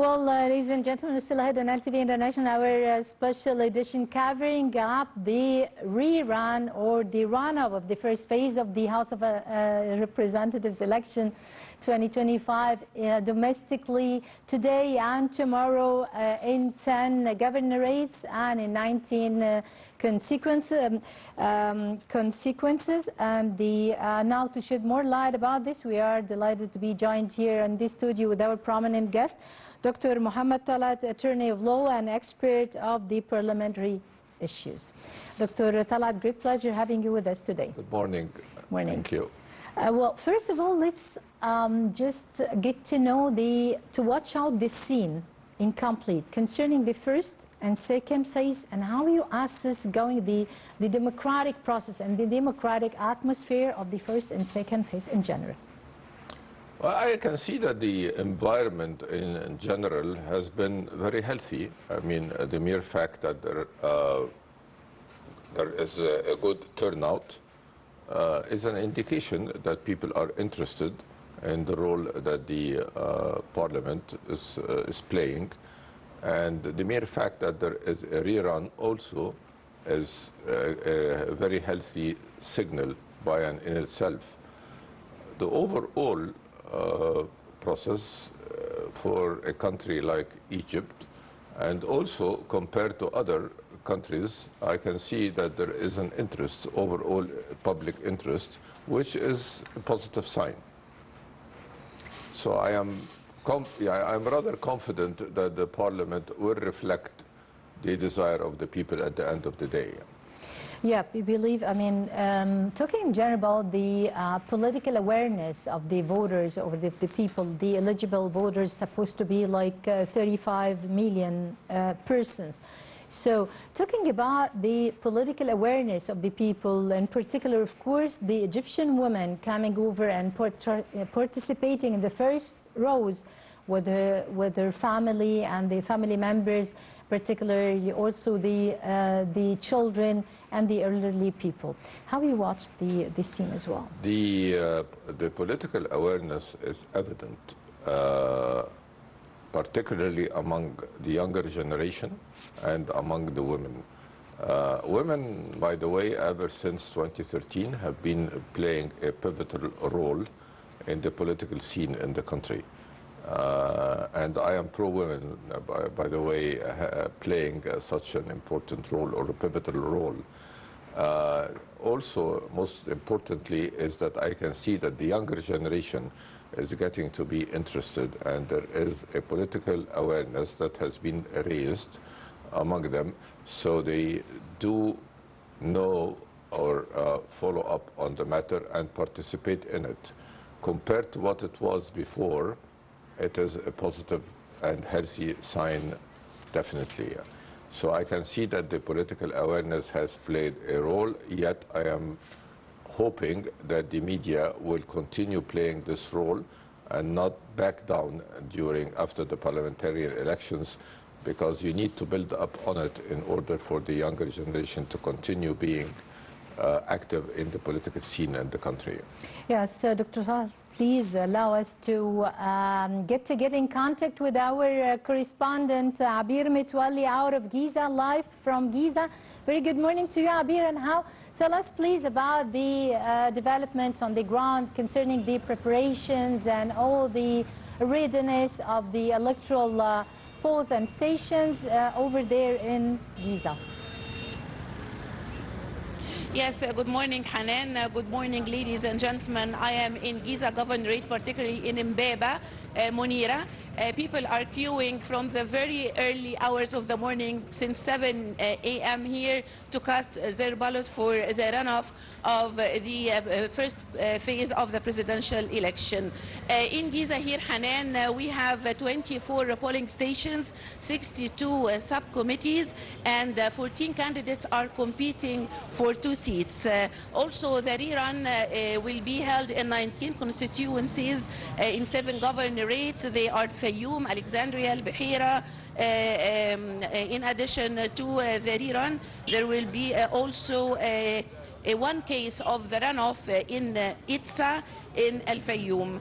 Well, ladies and gentlemen, we're still ahead on Nile TV International, our special edition covering up the rerun or the run-up of the first phase of the House of Representatives election 2025 domestically today and tomorrow in 10 governorates and in 19 consequences. And now to shed more light about this, we are delighted to be joined here in this studio with our prominent guest, Dr. Mohamed Talaat, attorney of law and expert of the parliamentary issues. Dr. Talaat, great pleasure having you with us today. Good morning. Morning. Thank you. Well, first of all, let's just get to know to watch out this scene incomplete concerning the first and second phase and how you assess going the democratic process and the democratic atmosphere of the first and second phase in general. Well, I can see that the environment in general has been very healthy. I mean, the mere fact that there is a good turnout is an indication that people are interested in the role that the parliament is playing. And the mere fact that there is a rerun also is a very healthy signal by and in itself. The overall process for a country like Egypt, and also compared to other countries, I can see that there is an interest, overall public interest, which is a positive sign. So I'm rather confident that the parliament will reflect the desire of the people at the end of the day. Yeah, we believe, I mean, talking in general about the political awareness of the voters or the people, the eligible voters supposed to be like 35 million persons. So talking about the political awareness of the people, in particular, of course, the Egyptian women coming over and participating in the first rows with her family and the family members, particularly also the children and the elderly people. How you watched the scene as well? The political awareness is evident, particularly among the younger generation and among the women. Women, by the way, ever since 2013 have been playing a pivotal role in the political scene in the country. And I am pro-women, by the way, playing such an important role or a pivotal role. Also, most importantly, is that I can see that the younger generation is getting to be interested, and there is a political awareness that has been raised among them, so they do know or follow up on the matter and participate in it. Compared to what it was before, it is a positive and healthy sign, definitely. So I can see that the political awareness has played a role, yet I am hoping that the media will continue playing this role and not back down after the parliamentary elections, because you need to build up on it in order for the younger generation to continue being active in the political scene in the country. Yes, Dr. Talaat, please allow us to get in contact with our correspondent Abir Mitwali out of Giza, live from Giza. Very good morning to you, Abir, and tell us please about the developments on the ground concerning the preparations and all the readiness of the electoral polls and stations over there in Giza. Yes, good morning, Hanan. Good morning, ladies and gentlemen. I am in Giza Governorate, particularly in Mbeba, Monira. People are queuing from the very early hours of the morning, since 7 a.m. here, to cast their ballot for the runoff of the first phase of the presidential election. In Giza here, Hanan, we have 24 polling stations, 62 subcommittees, and 14 candidates are competing for 2 seats. Also, the rerun will be held in 19 constituencies in 7 governorates governorates. They are Fayoum, Alexandria, Al-Bahira. In addition to the rerun, there will be also one case of the runoff in Itza in Al Fayoum.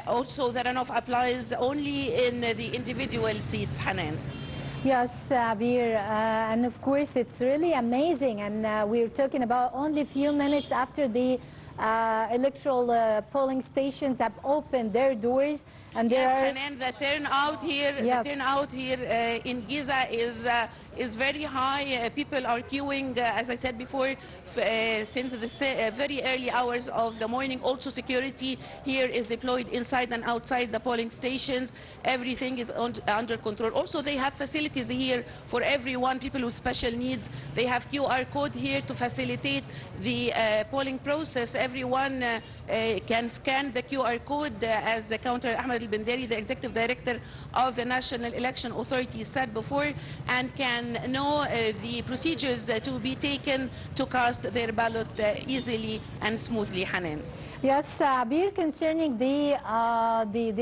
Also, the runoff applies only in the individual seats, Hanan. Yes, Abir, and of course it's really amazing, and we're talking about only a few minutes after the electoral polling stations have opened their doors, and there are... Hanan, the turnout here, in Giza is very high. People are queuing, as I said before, since the very early hours of the morning. Also, security here is deployed inside and outside the polling stations. Everything is under control. Also, they have facilities here for everyone, people with special needs. They have QR code here to facilitate the polling process. Everyone can scan the QR code, as the Counter Ahmed Al-Bindari, the Executive Director of the National Election Authority, said before, and can know the procedures to be taken to cast their ballot easily and smoothly, Hanan. Yes, Abir, concerning the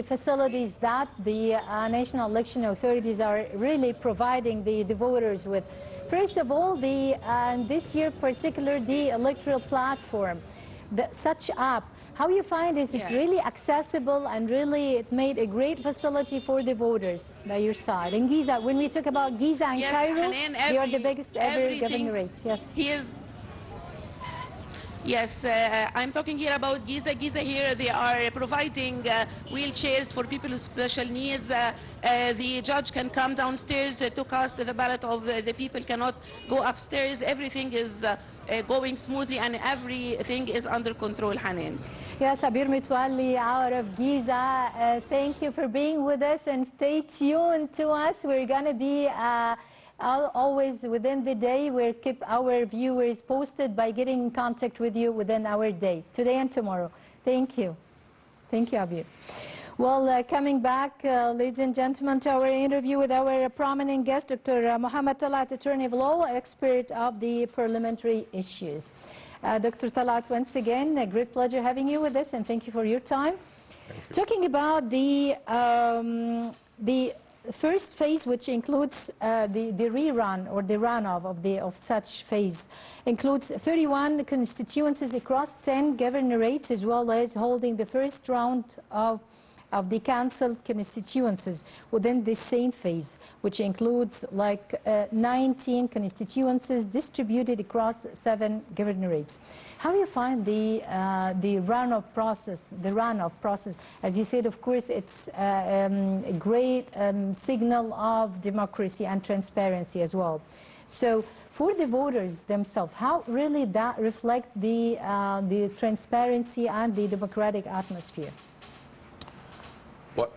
facilities that the national election authorities are really providing the voters with. First of all, this year particular, the electoral platform, such app, how you find it? It's really accessible, and really it made a great facility for the voters by your side. In Giza, when we talk about Giza and Cairo, they are the biggest ever governorates. Yes. I'm talking here about Giza. Giza here, they are providing wheelchairs for people with special needs. The judge can come downstairs to cast the ballot of the people, cannot go upstairs. Everything is going smoothly, and everything is under control, Hanan. Yes, Abir Mitwalli out of Giza, thank you for being with us, and stay tuned to us. We're going to be always within the day. We'll keep our viewers posted by getting in contact with you within our day, today and tomorrow. Thank you. Thank you, Abir. Well, coming back, ladies and gentlemen, to our interview with our prominent guest, Dr. Mohamed Talaat, attorney of law, expert of the parliamentary issues. Dr. Talaat, once again, a great pleasure having you with us, and thank you for your time. Talking about the first phase, which includes the rerun or the runoff of such phase, includes 31 constituencies across 10 governorates, as well as holding the first round of the cancelled constituencies within the same phase, which includes like 19 constituencies distributed across 7 governorates. How do you find the runoff process? As you said, of course, it's a great signal of democracy and transparency as well. So for the voters themselves, how really that reflects the transparency and the democratic atmosphere?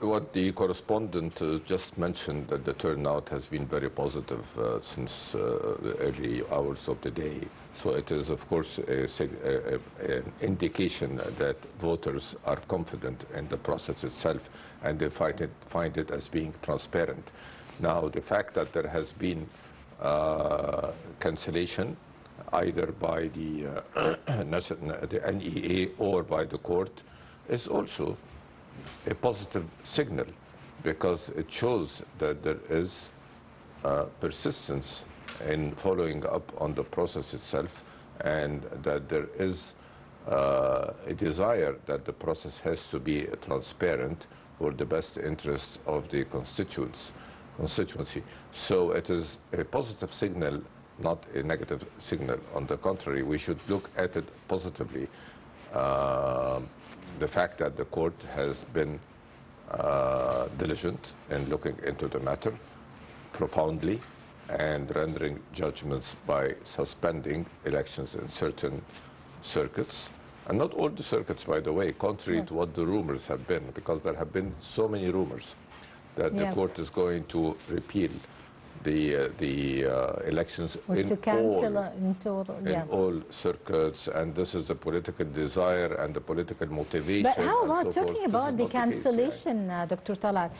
What the correspondent just mentioned, that the turnout has been very positive since the early hours of the day. So it is, of course, an indication that voters are confident in the process itself, and they find it as being transparent. Now, the fact that there has been cancellation either by the NEA or by the court is also a positive signal, because it shows that there is persistence in following up on the process itself, and that there is a desire that the process has to be transparent for the best interest of the constituency. So it is a positive signal, not a negative signal. On the contrary, we should look at it positively. The fact that the court has been diligent in looking into the matter profoundly and rendering judgments by suspending elections in certain circuits. And not all the circuits, by the way, contrary to what the rumors have been, because there have been so many rumors that the court is going to repeal the elections in all circuits, and this is the political desire and the political motivation. But how about talking about the cancellation, Dr. Talaat?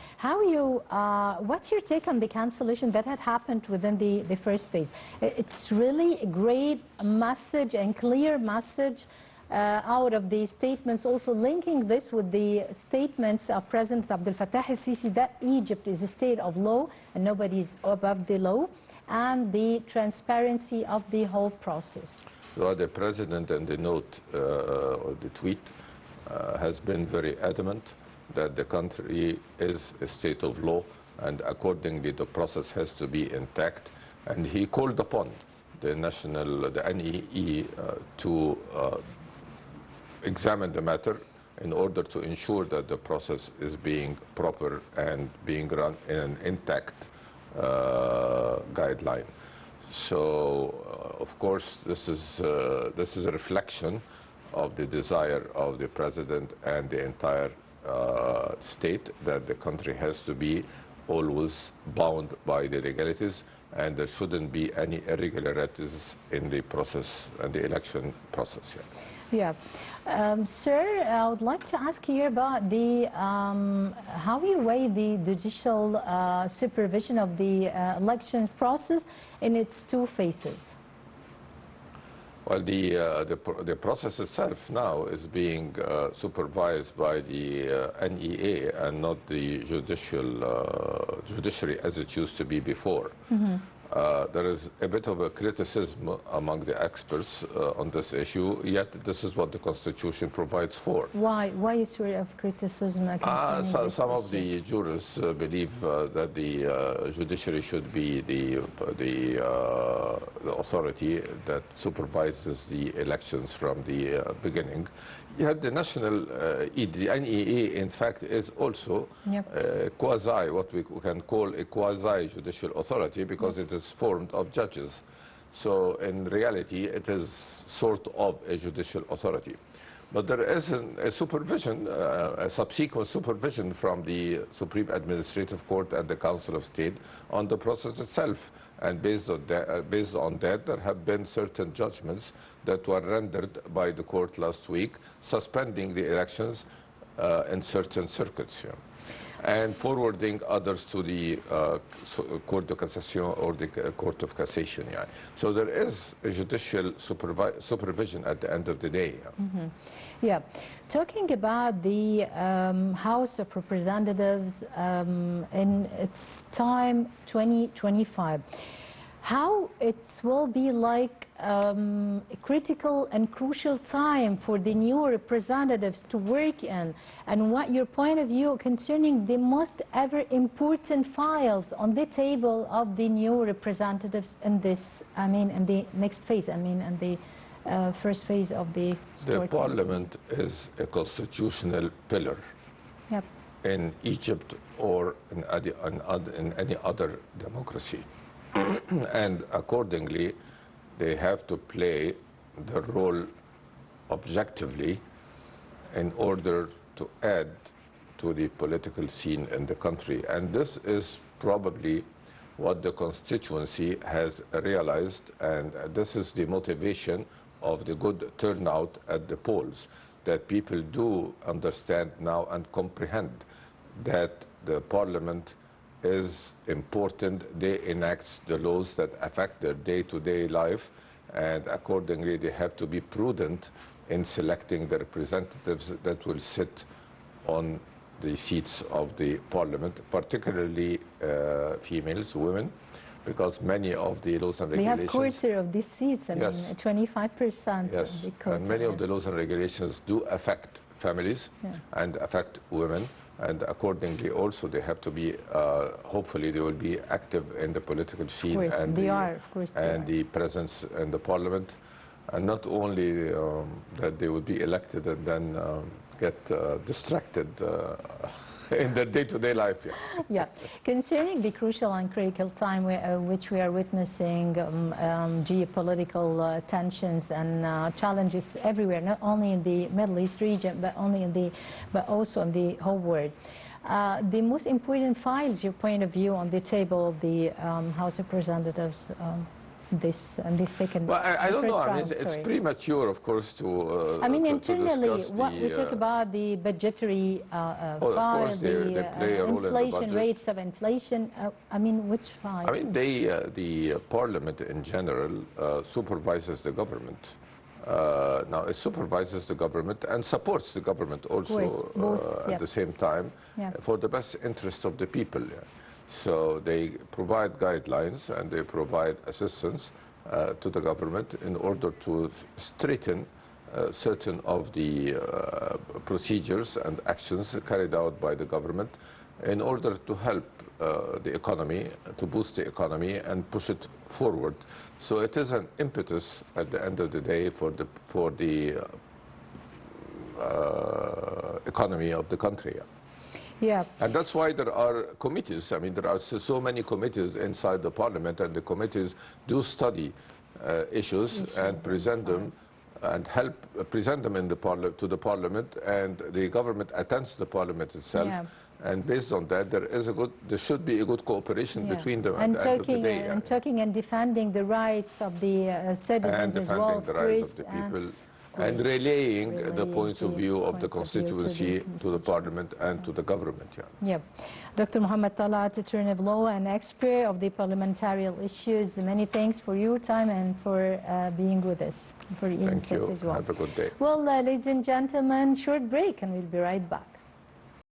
What's your take on the cancellation that had happened within the first phase? It's really a great message and clear message, and it shows that the voters are really confident in the process. How do you see that? Yes, Hanan, out of the statements, also linking this with the statements of President Abdel Fattah al-Sisi that Egypt is a state of law and nobody is above the law, and the transparency of the whole process. So the President in the note or the tweet has been very adamant that the country is a state of law, and accordingly the process has to be intact. And he called upon the NEE to examine the matter in order to ensure that the process is being proper and being run in an intact guideline. So, of course, this is a reflection of the desire of the President and the entire state that the country has to be always bound by the legalities, and there shouldn't be any irregularities in the process and the election process. Yeah. Sir, I would like to ask you about the how you weigh the judicial supervision of the election process in its two phases. Well, the process itself now is being supervised by the NEA and not the judiciary as it used to be before. Mm-hmm. There is a bit of a criticism among the experts on this issue, yet this is what the Constitution provides for. Why is there of criticism? Some of the jurists believe that the judiciary should be the authority that supervises the elections from the beginning. Yet the the NEA, in fact, is also quasi, what we can call a quasi-judicial authority, because it is formed of judges. So in reality, it is sort of a judicial authority. But there is a supervision, a subsequent supervision from the Supreme Administrative Court and the Council of State on the process itself. And based on that, there have been certain judgments that were rendered by the court last week, suspending the elections in certain circuits, and forwarding others to the Court de Cassation or the Court of Cassation. So there is a judicial supervision at the end of the day. Mm-hmm. Yeah. Talking about the House of Representatives in its time 2025, how it will be like a critical and crucial time for the new representatives to work in, and what your point of view concerning the most ever important files on the table of the new representatives in this, in the next phase, in the first phase of the The Parliament is a constitutional pillar. Yep. In Egypt or in any other democracy. And accordingly, they have to play the role objectively in order to add to the political scene in the country. And this is probably what the constituency has realized, and this is the motivation of the good turnout at the polls, that people do understand now and comprehend that the Parliament is important. They enact the laws that affect their day-to-day life, and accordingly they have to be prudent in selecting the representatives that will sit on the seats of the Parliament, particularly females, women, because many of the laws and regulations... They have quarter of these seats, 25%. Yes, of the and many of the laws and regulations do affect families and affect women, and accordingly also they have to be, hopefully they will be active in the political scene, and the presence in the Parliament, and not only that they will be elected and then get distracted in their day-to-day life. Yeah. Concerning the crucial and critical time which we are witnessing, geopolitical tensions and challenges everywhere, not only in the Middle East region, but also in the whole world. The most important files, your point of view on the table of the House of Representatives, this second. Well, I don't know. It's premature, of course, to. Internally, we talk about the budgetary file, the inflation rates of inflation. Which file? The Parliament in general supervises the government, Now, it supervises the government and supports the government also Both, at the same time for the best interest of the people. So they provide guidelines and they provide assistance to the government in order to straighten certain of the procedures and actions carried out by the government in order to help the economy, to boost the economy and push it forward. So it is an impetus at the end of the day for the economy of the country. Yeah. And that's why there are committees. I mean, there are so many committees inside the parliament, and the committees do study issues and present them and help present them in the to the parliament, and the government attends the parliament itself. Yeah. And based on that, there should be a good cooperation between them and at the end of the day. And talking and defending the rights of the citizens as well. And defending the rights of the people. And relaying the points of view of the constituency to the parliament and to the government. Dr. Mohamed Talaat, attorney of law and expert of the parliamentarian issues, many thanks for your time and for being with us, for your insights as well. Have a good day. Well, ladies and gentlemen, short break and we'll be right back.